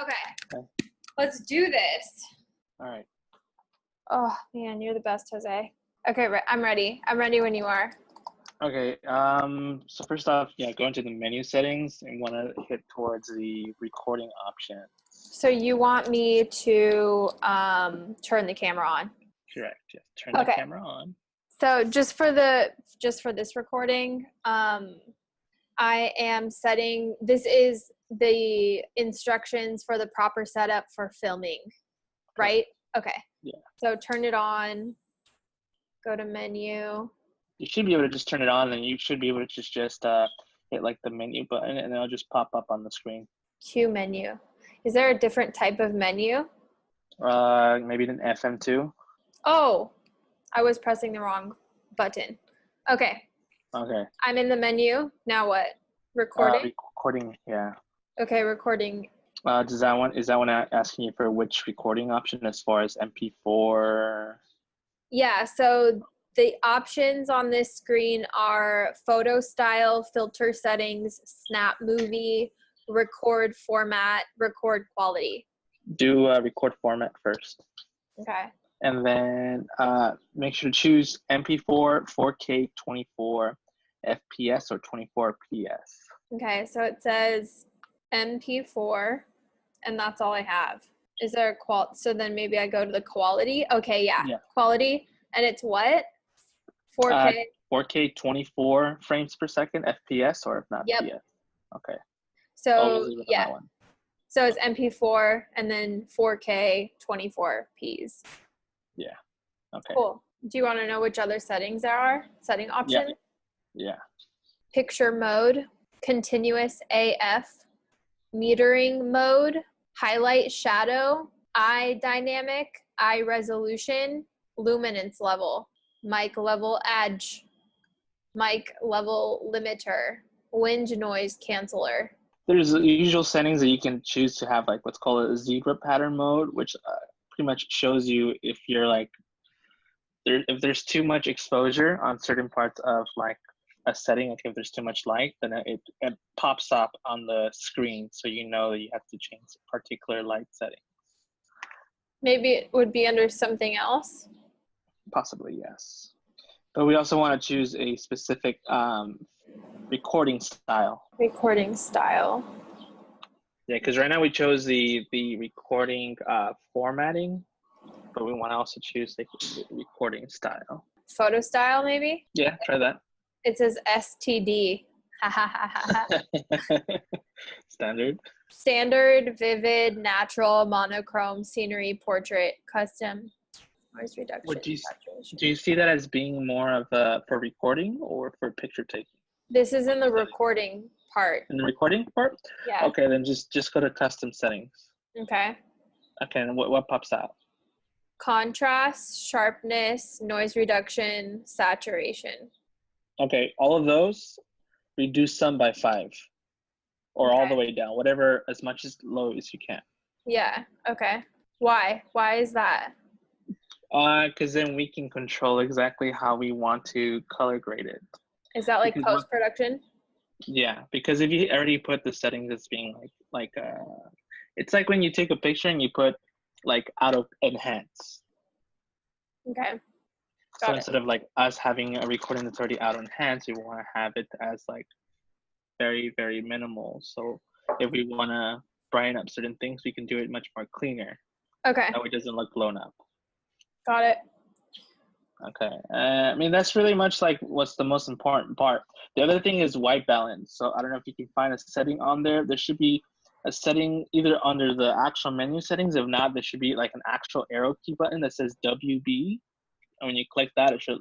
Okay. Okay. Let's do this. All right. Oh, man, you're the best, Jose. Okay, I'm ready. I'm ready when you are. Okay. So first off, go into the menu settings and want to hit towards the recording option. So you want me to turn the camera on? Correct. Yes. Turn the camera on. So just for this recording, I am setting, this is the instructions for the proper setup for filming, right? Okay. Yeah. So turn it on, go to menu. You should be able to just turn it on, and you should be able to just hit like the menu button, and it'll just pop up on the screen. Q menu. Is there a different type of menu? Maybe an FM2. Oh, I was pressing the wrong button. Okay. Okay. I'm in the menu. Now what? Recording? Recording, yeah. Okay, recording. Is that one asking you for which recording option as far as MP4? Yeah, so the options on this screen are photo style, filter settings, snap movie, record format, record quality. Do record format first. Okay. And then make sure to choose MP4, 4K, 24 FPS, or 24 PS. Okay, so it says MP4, and that's all I have. Is there a so then maybe I go to the quality. Okay, yeah. Quality, and it's what? 4K? 4K, 24 frames per second, FPS, or if not, PS. Okay. So, yeah. So it's MP4, and then 4K, 24 Ps. Yeah. Okay. Cool. Do you want to know which other settings there are? Setting options? Yeah. Picture mode, continuous AF, metering mode, highlight shadow, eye dynamic, eye resolution, luminance level, mic level edge, mic level limiter, wind noise canceller. There's the usual settings that you can choose to have, like what's called a zebra pattern mode, which pretty much shows you if you're like, if there's too much exposure on certain parts of like a setting, like if there's too much light, then it pops up on the screen, so you know that you have to change a particular light setting. Maybe it would be under something else? Possibly, yes. But we also want to choose a specific recording style. Recording style. Yeah, because right now we chose the recording formatting, but we want to also choose the recording style. Photo style, maybe? Yeah, try that. It says STD. Standard. Standard, vivid, natural, monochrome, scenery, portrait, custom, noise reduction. Do you see that as being more of for recording or for picture taking? This is in the recording part. In the recording part? Yeah. Okay, then just go to custom settings. Okay. Okay, and what pops out? Contrast, sharpness, noise reduction, saturation. Okay, all of those, reduce some by 5. Or all the way down, whatever, as much as low as you can. Yeah, okay. Why? Why is that? Because then we can control exactly how we want to color grade it. Is that like post-production? Yeah, because if you already put the settings as being like it's like when you take a picture and you put like auto enhance. Okay. So instead of like us having a recording that's already auto enhance, we want to have it as like very, very minimal. So if we want to brighten up certain things, we can do it much more cleaner. Okay. That way it doesn't look blown up. Got it. Okay. I mean, that's really much like what's the most important part. The other thing is white balance. So I don't know if you can find a setting on there. There should be a setting either under the actual menu settings. If not, there should be like an actual arrow key button that says WB. And when you click that, it should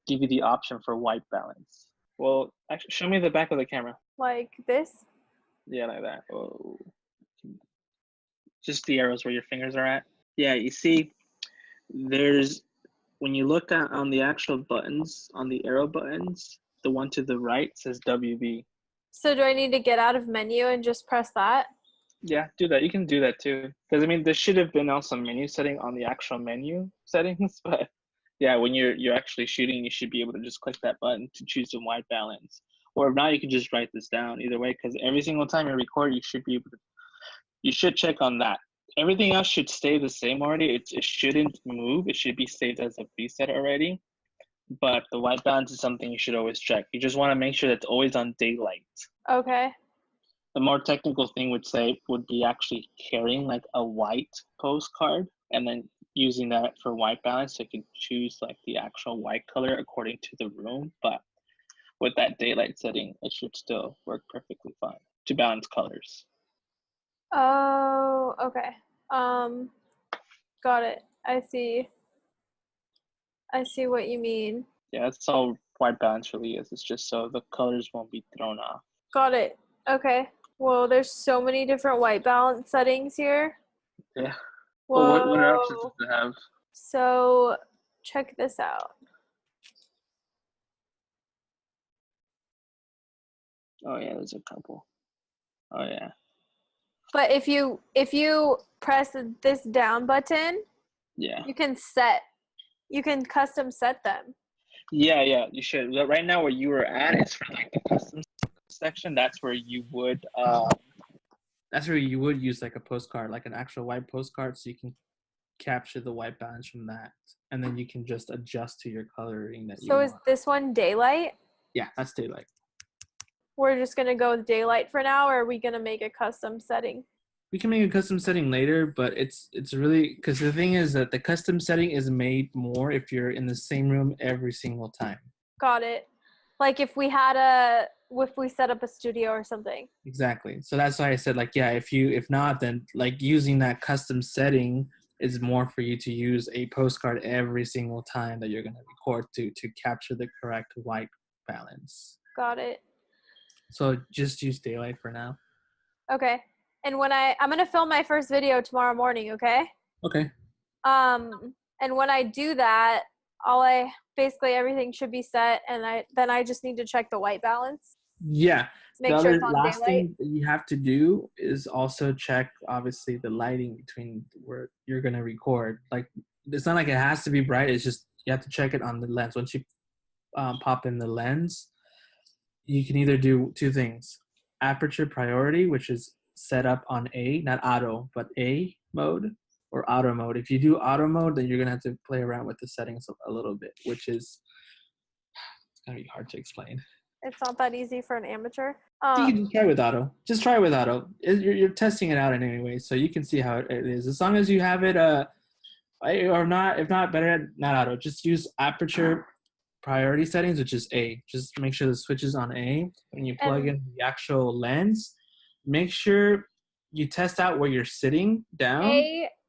give you the option for white balance. Well, actually, show me the back of the camera. Like this? Yeah, like that. Oh. Just the arrows where your fingers are at. Yeah, you see, there's, when you look at on the actual buttons, on the arrow buttons, the one to the right says WB. So do I need to get out of menu and just press that? Yeah, do that. You can do that too. Because I mean, there should have been also menu setting on the actual menu settings, but yeah, when you're actually shooting, you should be able to just click that button to choose the white balance. Or if not, you can just write this down either way, because every single time you record, you should be able to You should check on that. Everything else should stay the same already. It shouldn't move. It should be saved as a preset already. But the white balance is something you should always check. You just want to make sure that it's always on daylight. Okay. The more technical thing would be actually carrying like a white postcard and then using that for white balance. So you can choose like the actual white color according to the room. But with that daylight setting, it should still work perfectly fine to balance colors. Oh, okay. Got it. I see what you mean. Yeah, that's all white balance really is. It's just so the colors won't be thrown off. Got it. Okay. Well, there's so many different white balance settings here. Yeah. Whoa. Well, what options does it have? So check this out. Oh yeah, there's a couple. Oh yeah. But if you press this down button, Yeah. you can custom set them. Yeah, you should. Right now where you were at is for like the custom section. That's where you would use like a postcard, like an actual white postcard, so you can capture the white balance from that, and then you can just adjust to your coloring that you want. So is this one daylight? Yeah, that's daylight. We're just gonna go with daylight for now, or are we gonna make a custom setting? We can make a custom setting later, but it's really, because the thing is that the custom setting is made more if you're in the same room every single time. Got it. Like if we set up a studio or something. Exactly. So that's why I said, like, yeah, if not, then like using that custom setting is more for you to use a postcard every single time that you're going to record to capture the correct white balance. Got it. So just use daylight for now. Okay. And when I'm going to film my first video tomorrow morning, okay? Okay. And when I do that, basically everything should be set, and then I just need to check the white balance. Yeah. Make sure it's on last daylight. thing that you have to do is also check, obviously, the lighting between where you're going to record. Like, it's not like it has to be bright. It's just you have to check it on the lens. Once you pop in the lens, you can either do two things. Aperture priority, which is set up on A, not auto, but A mode, or auto mode. If you do auto mode, then you're going to have to play around with the settings a little bit, which is it's going to be hard to explain. It's not that easy for an amateur. You can just try with auto. Just try with auto. You're testing it out in any way, so you can see how it is. As long as you have it, or not, if not, better not auto. Just use aperture priority settings, which is A. Just make sure the switch is on A. When you plug in the actual lens, make sure you test out where you're sitting down.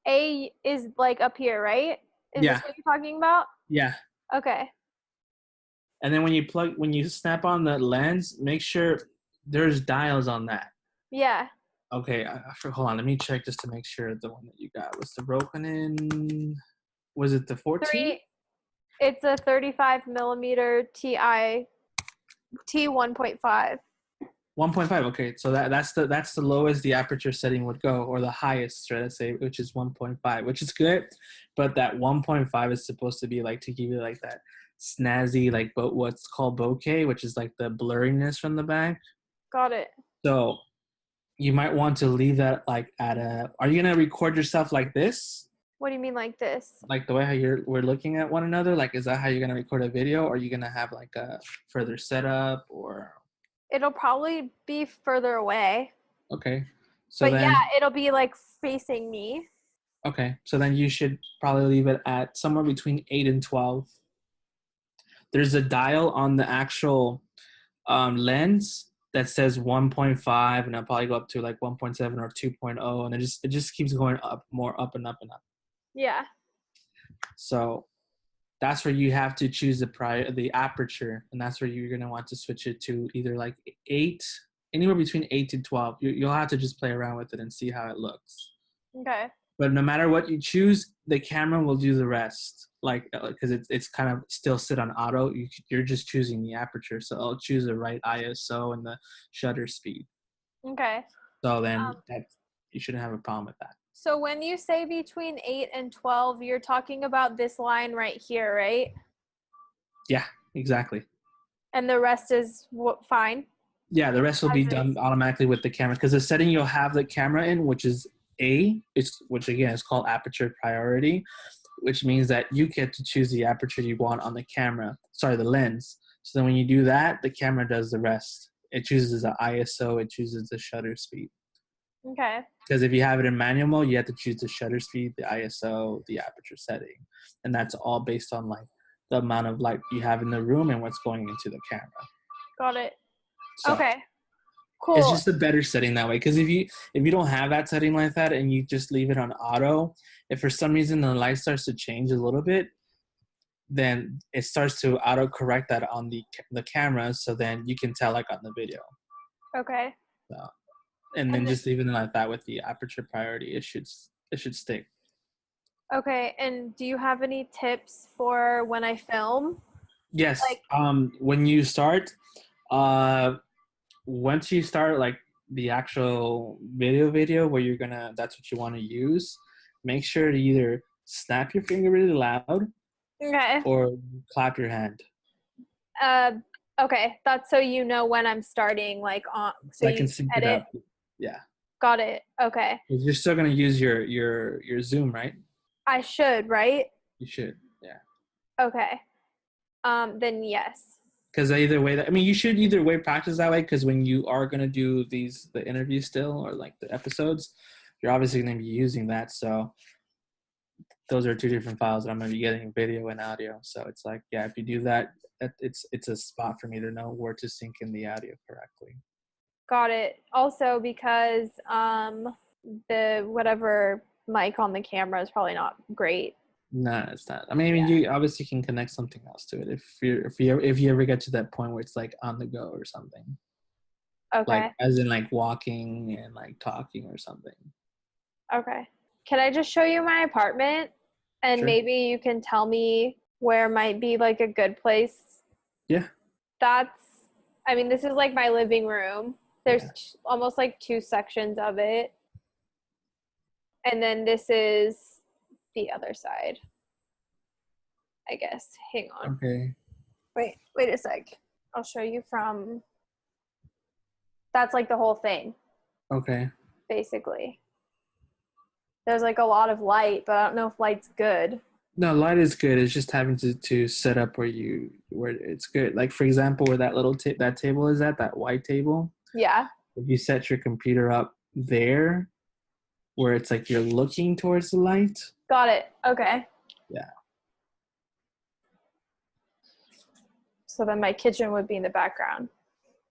A is like up here, right? Is this what you're talking about? Yeah. Okay. And then when you snap on the lens, make sure there's dials on that. Yeah. Okay, hold on. Let me check just to make sure the one that you got was the broken in. Was it the 14? It's a 35 millimeter T1.5. 1.5. Okay, so that's the lowest the aperture setting would go, or the highest, right? Let's say, which is 1.5, which is good, but that 1.5 is supposed to be like to give you like that snazzy, like what's called bokeh, which is like the blurriness from the back. Got it. So you might want to leave that like at a. Are you gonna record yourself like this? What do you mean like this? Like the way how we're looking at one another? Like, is that how you're gonna record a video? Or are you gonna have like a further setup, or? It'll probably be further away. Okay. So but then, yeah, it'll be like facing me. Okay. So then you should probably leave it at somewhere between 8 and 12. There's a dial on the actual lens that says 1.5, and it'll probably go up to like 1.7 or 2.0, and it just keeps going up, more up and up and up. Yeah. So that's where you have to choose the aperture, and that's where you're gonna want to switch it to either like 8, anywhere between 8 to 12. You'll have to just play around with it and see how it looks. Okay. But no matter what you choose, the camera will do the rest. Like, because it's kind of still sit on auto. You're just choosing the aperture, so it'll choose the right ISO and the shutter speed. Okay. So then you shouldn't have a problem with that. So when you say between 8 and 12, you're talking about this line right here, right? Yeah, exactly. And the rest is fine? Yeah, the rest will be done automatically with the camera because the setting you'll have the camera in, which is which again is called aperture priority, which means that you get to choose the aperture you want on the camera. Sorry, the lens. So then when you do that, the camera does the rest. It chooses the ISO, it chooses the shutter speed. Okay. Because if you have it in manual mode, you have to choose the shutter speed, the ISO, the aperture setting. And that's all based on like the amount of light you have in the room and what's going into the camera. Got it. So Okay. Cool. it's just a better setting that way. Because if you don't have that setting like that and you just leave it on auto, if for some reason the light starts to change a little bit, then it starts to auto correct that on the camera, so then you can tell like on the video. Okay. So, and then just leaving it like that with the aperture priority, it should stick. Okay, and do you have any tips for when I film? Yes. Like, when you start, once you start like the actual video where that's what you want to use, make sure to either snap your finger really loud okay. or clap your hand. Okay, that's so you know when I'm starting, like on so I you can sync edit. it up. Yeah. Got it. Okay. You're still gonna use your Zoom, right? I should, right? You should. Yeah. Okay. Then yes. Because either way, you should either way practice that way. Because when you are gonna do the interviews still or like the episodes, you're obviously gonna be using that. So those are two different files that I'm gonna be getting, video and audio. So it's like, yeah, if you do that, it's a spot for me to know where to sync in the audio correctly. Got it. Also because the whatever mic on the camera is probably not great. No, it's not. You obviously can connect something else to it if you ever get to that point where it's like on the go or something. Okay. Like as in like walking and like talking or something. Okay. Can I just show you my apartment and Sure. maybe you can tell me where might be like a good place? Yeah. This is like my living room. There's almost like 2 sections of it. And then this is the other side, I guess. Hang on. Okay. Wait a sec. I'll show you from, that's like the whole thing, Okay. basically. There's like a lot of light, but I don't know if light's good. No, light is good. It's just having to set up where it's good. Like for example, where that little that table is at, that white table. Yeah. If you set your computer up there, where it's like you're looking towards the light. Got it. Okay. Yeah. So then my kitchen would be in the background.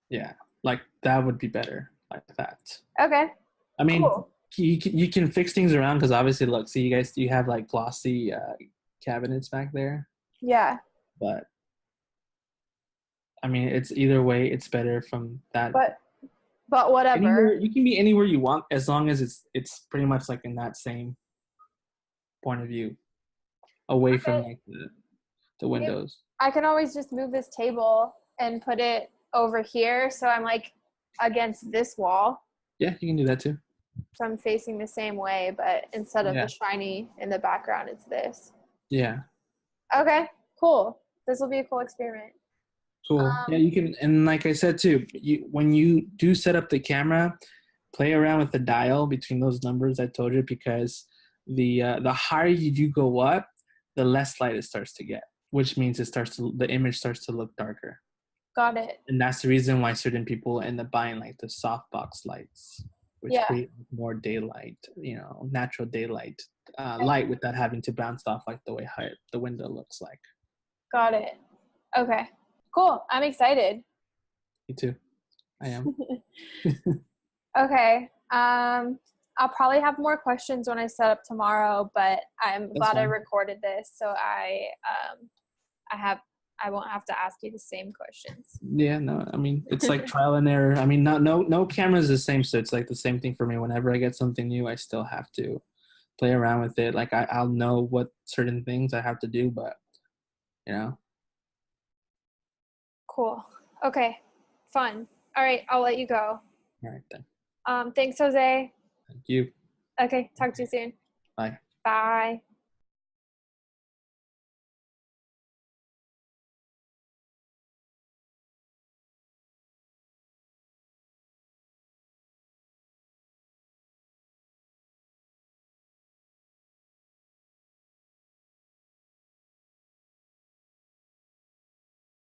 Yeah, like that would be better, like that. Okay. Cool. You can fix things around because obviously, look, see, you have like glossy cabinets back there. Yeah. But it's either way, it's better from that. But whatever. You can be anywhere you want as long as it's pretty much like in that same point of view, away from like the windows. I can always just move this table and put it over here, so I'm like against this wall. Yeah, you can do that too. So I'm facing the same way, but instead of the shiny in the background, it's this. Yeah. Okay, cool. This will be a cool experiment. Cool. Yeah, you can, and like I said too, when you do set up the camera, play around with the dial between those numbers I told you, because the higher you do go up, the less light it starts to get, which means the image starts to look darker. Got it. And that's the reason why certain people end up buying like the softbox lights, which create more daylight, natural daylight light without having to bounce off like the way the window looks like. Got it. Okay. Cool. I'm excited. Me too. I am. Okay. I'll probably have more questions when I set up tomorrow, but I'm glad I recorded this, so I won't have to ask you the same questions. Yeah, no, it's like trial and error. No camera is the same, so it's like the same thing for me. Whenever I get something new, I still have to play around with it. Like I'll know what certain things I have to do, but Cool. Okay. Fun. All right. I'll let you go. All right then. Thanks, Jose. Thank you. Okay. Talk to you soon. Bye. Bye.